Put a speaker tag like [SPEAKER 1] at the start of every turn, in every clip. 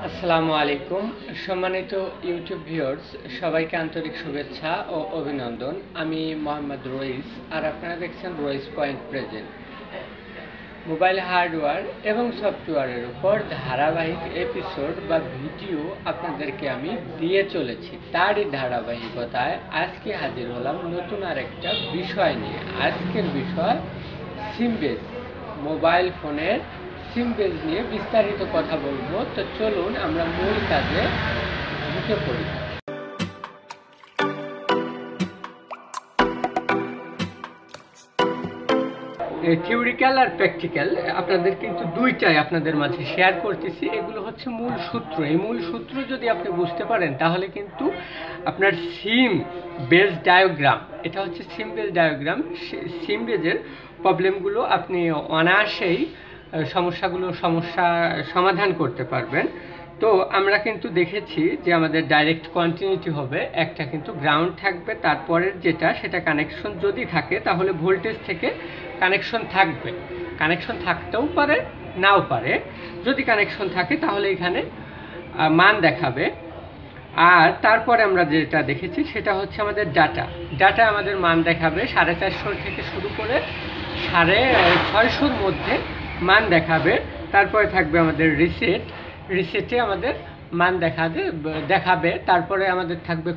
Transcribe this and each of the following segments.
[SPEAKER 1] আসসালামু আলাইকুম সম্মানিত ইউটিউব ভিউয়ার্স, সবাইকে আন্তরিক শুভেচ্ছা ও অভিনন্দন। আমি মোহাম্মদ রইস, আর আপনারা দেখছেন রইস পয়েন্ট প্রেজেন্ট। মোবাইল হার্ডওয়্যার এবং সফটওয়্যারের উপর ধারাবাহিক এপিসোড বা ভিডিও আপনাদেরকে আমি দিয়ে চলেছি। তারই ধারাবাহিকতায় আজকে হাজির হলাম নতুন আরেকটা বিষয় নিয়ে। আজকের বিষয় সিমবেজ, মোবাইল ফোনের সিমবেজ নিয়ে বিস্তারিত কথা বলবো। তো চলুন আমরা মূল কাজে ঢুকে পড়ি। থিওরিক্যাল আর প্র্যাকটিক্যাল আপনাদের কিন্তু দুইটাই আপনাদের মাঝে শেয়ার করতেছি। এগুলো হচ্ছে মূল সূত্র। এই মূল সূত্র যদি আপনি বুঝতে পারেন তাহলে কিন্তু আপনার সিম বেজ ডায়াগ্রাম, এটা হচ্ছে সিম বেজ ডায়াগ্রাম, সিম বেজের প্রবলেমগুলো আপনি অনায়াসেই সমস্যা সমাধান করতে পারবেন। তো আমরা কিন্তু দেখেছি যে আমাদের ডাইরেক্ট কন্টিনিউটি হবে, একটা কিন্তু গ্রাউন্ড থাকবে, তারপরের যেটা সেটা কানেকশন যদি থাকে তাহলে ভোল্টেজ থেকে কানেকশন থাকবে। কানেকশন থাকতেও পারে, নাও পারে। যদি কানেকশন থাকে তাহলে এখানে মান দেখাবে। আর তারপরে আমরা যেটা দেখেছি সেটা হচ্ছে আমাদের ডাটা আমাদের মান দেখাবে 450 থেকে শুরু করে 650 মধ্যে মান দেখাবে। তারপরে থাকবে আমাদের রিসেটে আমাদের মান দেখাবে। তারপরে আমাদের থাকবে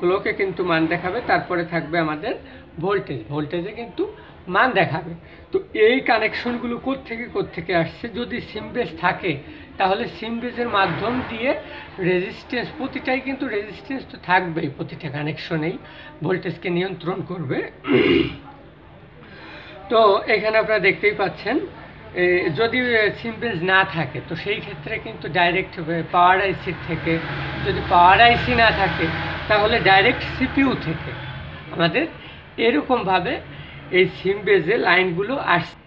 [SPEAKER 1] ক্লোকে কিন্তু মান দেখাবে। তারপরে থাকবে আমাদের ভোল্টেজে কিন্তু মান দেখাবে। তো এই কানেকশনগুলো কোত্থেকে আসছে? যদি সিমবেজ থাকে তাহলে সিমবেজের মাধ্যম দিয়ে রেজিস্ট্যান্স, প্রতিটাই কিন্তু রেজিস্ট্যান্স তো থাকবেই, প্রতিটা কানেকশনেই ভোল্টেজকে নিয়ন্ত্রণ করবে। তো এখানে আপনারা দেখতেই পাচ্ছেন, যদি সিমবেজ না থাকে তো সেই ক্ষেত্রে কিন্তু ডাইরেক্ট পাওয়ার আইসির থেকে, যদি পাওয়ার আইসি না থাকে তাহলে ডাইরেক্ট সিপিইউ থেকে আমাদের এরকমভাবে এই সিমবেজে লাইনগুলো আসছে।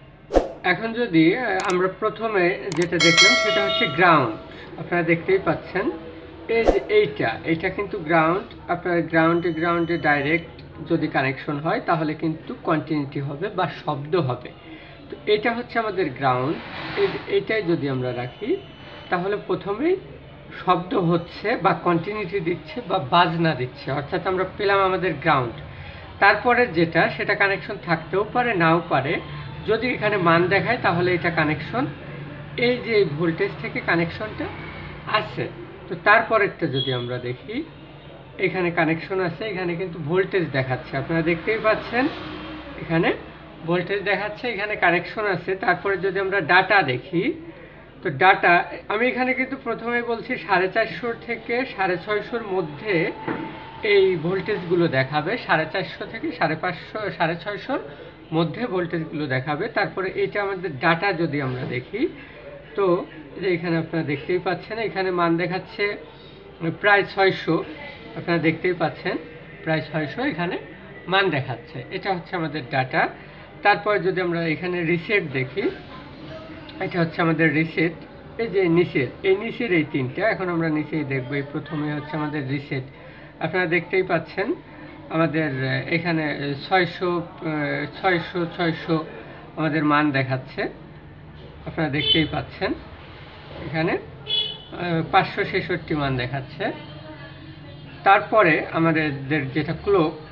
[SPEAKER 1] এখন যদি আমরা প্রথমে যেটা দেখলাম সেটা হচ্ছে গ্রাউন্ড। আপনারা দেখতেই পাচ্ছেন এই যে এইটা কিন্তু গ্রাউন্ড। আপনার গ্রাউন্ডে ডাইরেক্ট যদি কানেকশন হয় তাহলে কিন্তু কন্টিনিউটি হবে বা শব্দ হবে। তো এটা হচ্ছে আমাদের গ্রাউন্ড। এইটাই যদি আমরা রাখি তাহলে প্রথমেই শব্দ হচ্ছে বা কন্টিনিউটি দিচ্ছে বা বাজনা দিচ্ছে, অর্থাৎ আমরা পেলাম আমাদের গ্রাউন্ড। তারপরে যেটা সেটা কানেকশন থাকতেও পারে, নাও পারে। যদি এখানে মান দেখায় তাহলে এটা কানেকশন, এই যে ভোল্টেজ থেকে কানেকশনটা আছে। তো তারপরেরটা যদি আমরা দেখি, এখানে কানেকশন আছে, এখানে কিন্তু ভোল্টেজ দেখাচ্ছে। আপনারা দেখতেই পাচ্ছেন এখানে ভোল্টেজ দেখাচ্ছে, এখানে কানেকশন আছে। তারপরে যদি আমরা ডাটা দেখি, তো ডাটা আমি এখানে কিন্তু প্রথমে বলছি 450 থেকে 650 মধ্যে এই ভোল্টেজগুলো দেখাবে। 450 থেকে 550, 650 মধ্যে ভোল্টেজগুলো দেখাবে। তারপরে এটা আমাদের ডাটা যদি আমরা দেখি, তো এখানে আপনারা দেখতেই পাচ্ছেন এখানে মান দেখাচ্ছে প্রায় 600। আপনারা দেখতেই পাচ্ছেন প্রায় 600 এখানে মান দেখাচ্ছে। এটা হচ্ছে আমাদের ডাটা। তারপরে যদি আমরা এখানে রিসেট দেখি, এটা হচ্ছে আমাদের রিসেট। এই যে নিচের এই তিনটা, এখন আমরা নিচেই দেখব। এই প্রথমে হচ্ছে আমাদের রিসেট। আপনারা দেখতেই পাচ্ছেন আমাদের এখানে 600 আমাদের মান দেখাচ্ছে। আপনারা দেখতেই পাচ্ছেন এখানে 566 মান দেখাচ্ছে। তারপরে আমাদের যেটা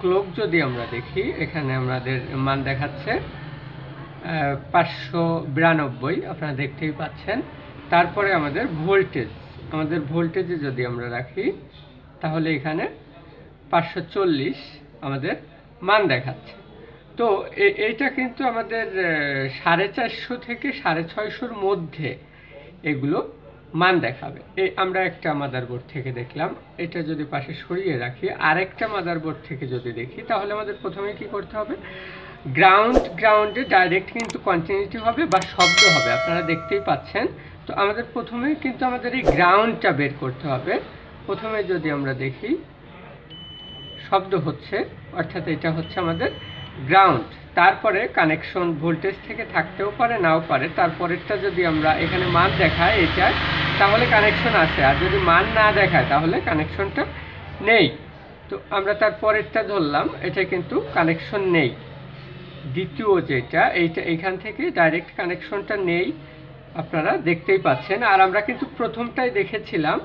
[SPEAKER 1] ক্লোক যদি আমরা দেখি, এখানে আমাদের মান দেখাচ্ছে 592, আপনারা দেখতেই পাচ্ছেন। তারপরে আমাদের ভোল্টেজে যদি আমরা রাখি তাহলে এখানে 540 আমাদের মান দেখাচ্ছে। তো এইটা কিন্তু আমাদের 450 থেকে 650 মধ্যে এগুলো মান দেখাবে। আমরা একটা মাদারবোর্ড থেকে দেখলাম। এটা যদি পাশে সরিয়ে রাখি, আরেকটা মাদারবোর্ড থেকে যদি দেখি তাহলে আমাদের প্রথমে কি করতে হবে? গ্রাউন্ডে ডাইরেক্ট কিন্তু কন্টিনিউটি হবে বা শব্দ হবে। আপনারা দেখতেই পাচ্ছেন। তো আমাদের প্রথমে কিন্তু আমাদের এই গ্রাউন্ডটা বের করতে হবে। প্রথমে যদি আমরা দেখি শব্দ হচ্ছে, অর্থাৎ এটা হচ্ছে আমাদের গ্রাউন্ড। তারপরে কানেকশন ভোল্টেজ থেকে থাকতেও পারে, নাও পারে। তারপরেরটা যদি আমরা এখানে মান দেখায় এটা, তাহলে কানেকশন আছে। আর যদি মান না দেখায় তাহলে কানেকশনটা নেই। তো আমরা তারপরেরটা ধরলাম, এটা কিন্তু কানেকশন নেই। দ্বিতীয় যেটা এইটা, এখান থেকে ডাইরেক্ট কানেকশনটা নেই। আপনারা দেখতেই পাচ্ছেন। আর আমরা কিন্তু প্রথমটাই দেখেছিলাম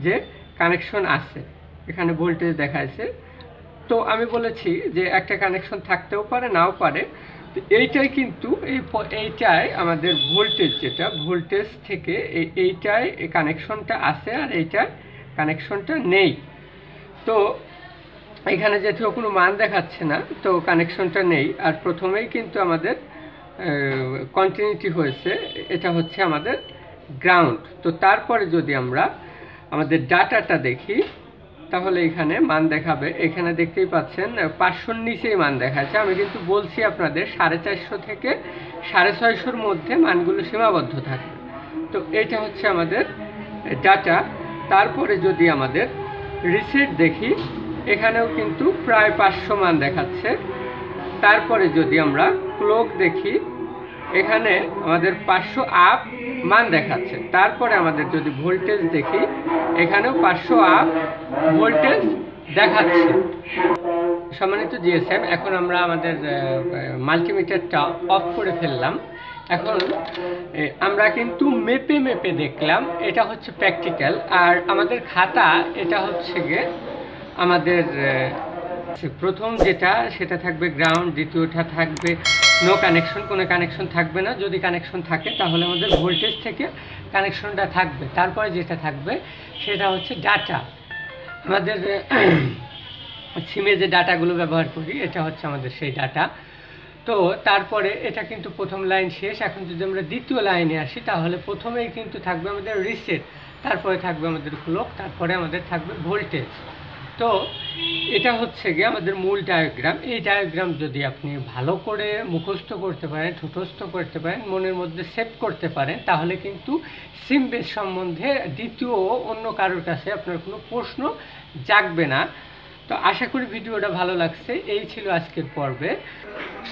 [SPEAKER 1] যে কানেকশন আছে, এখানে ভোল্টেজ দেখাইছে। তো আমি বলেছি যে একটা কানেকশন থাকতেও পারে নাও পারে। তো এইটাই কিন্তু এইটাই আমাদের ভোল্টেজ, যেটা ভোল্টেজ থেকে এইটাই এই কানেকশনটা আছে আর এইটা কানেকশনটা নেই। তো এখানে যেহেতু কোনো মান দেখাচ্ছে না, তো কানেকশনটা নেই। আর প্রথমেই কিন্তু আমাদের কন্টিনিউটি হয়েছে, এটা হচ্ছে আমাদের গ্রাউন্ড। তো তারপরে যদি আমরা আমাদের ডাটাটা দেখি তাহলে এখানে মান দেখাবে, এখানে দেখতেই পাচ্ছেন 500-র নিচেই মান দেখাচ্ছে। আমি কিন্তু বলছি আপনাদের 450 থেকে 650-র মধ্যে মানগুলো সীমাবদ্ধ থাকবে। তো এটা হচ্ছে আমাদের ডাটা। তারপরে যদি আমাদের রিসেট দেখি, এখানেও কিন্তু প্রায় 500 মান দেখাচ্ছে। তারপরে যদি আমরা ক্লক দেখি, এখানে আমাদের 500 আপ মান দেখাচ্ছে। তারপরে আমাদের যদি ভোল্টেজ দেখি, এখানেও 500 আপ ভোল্টেজ দেখাচ্ছে। সম্মানিত জিএসএম, এখন আমরা আমাদের মাল্টিমিটারটা অফ করে ফেললাম। এখন আমরা কিন্তু মেপে মেপে দেখলাম, এটা হচ্ছে প্র্যাকটিক্যাল। আর আমাদের খাতা এটা হচ্ছে গিয়ে আমাদের প্রথম যেটা সেটা থাকবে গ্রাউন্ড, দ্বিতীয়টা থাকবে নো কানেকশন, কোনো কানেকশন থাকবে না। যদি কানেকশন থাকে তাহলে আমাদের ভোল্টেজ থেকে কানেকশনটা থাকবে। তারপরে যেটা থাকবে সেটা হচ্ছে ডাটা। আমাদের সিমে যে ডাটাগুলো ব্যবহার করি, এটা হচ্ছে আমাদের সেই ডাটা। তো তারপরে এটা কিন্তু প্রথম লাইন শেষ। এখন যদি আমরা দ্বিতীয় লাইনে আসি, তাহলে প্রথমেই কিন্তু থাকবে আমাদের রিসেট, তারপরে থাকবে আমাদের ক্লক, তারপরে আমাদের থাকবে ভোল্টেজ। তো এটা হচ্ছে গিয়ে আমাদের মূল ডায়াগ্রাম। এই ডায়াগ্রাম যদি আপনি ভালো করে মুখস্থ করতে পারেন, ঠোঁটস্থ করতে পারেন, মনের মধ্যে সেভ করতে পারেন, তাহলে কিন্তু সিম বেস সম্বন্ধে দ্বিতীয় অন্য কারোর কাছে আপনার কোনো প্রশ্ন জাগবে না। তো আশা করি ভিডিওটা ভালো লাগছে। এই ছিল আজকের পর্বে।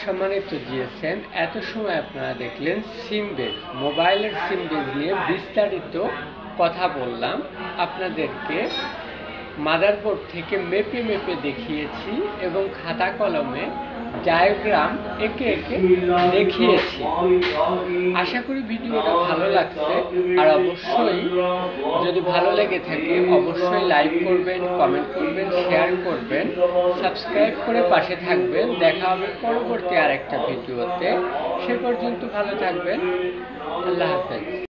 [SPEAKER 1] সম্মানিত জিএসএম, এত সময় আপনারা দেখলেন সিম বেস, মোবাইলের সিম বেস নিয়ে বিস্তারিত কথা বললাম। আপনাদেরকে মাদারবোর্ড থেকে মেপে মেপে দেখিয়েছি এবং খাতা কলমে ডায়াগ্রাম এঁকে এঁকে দেখিয়েছি। আশা করি ভিডিওটা ভালো লাগছে। আর অবশ্যই যদি ভালো লেগে থাকে অবশ্যই লাইক করবেন, কমেন্ট করবেন, শেয়ার করবেন, সাবস্ক্রাইব করে পাশে থাকবেন। দেখা হবে পরবর্তী আরেকটা ভিডিওতে। সে পর্যন্ত ভালো থাকবেন। আল্লাহ হাফেজ।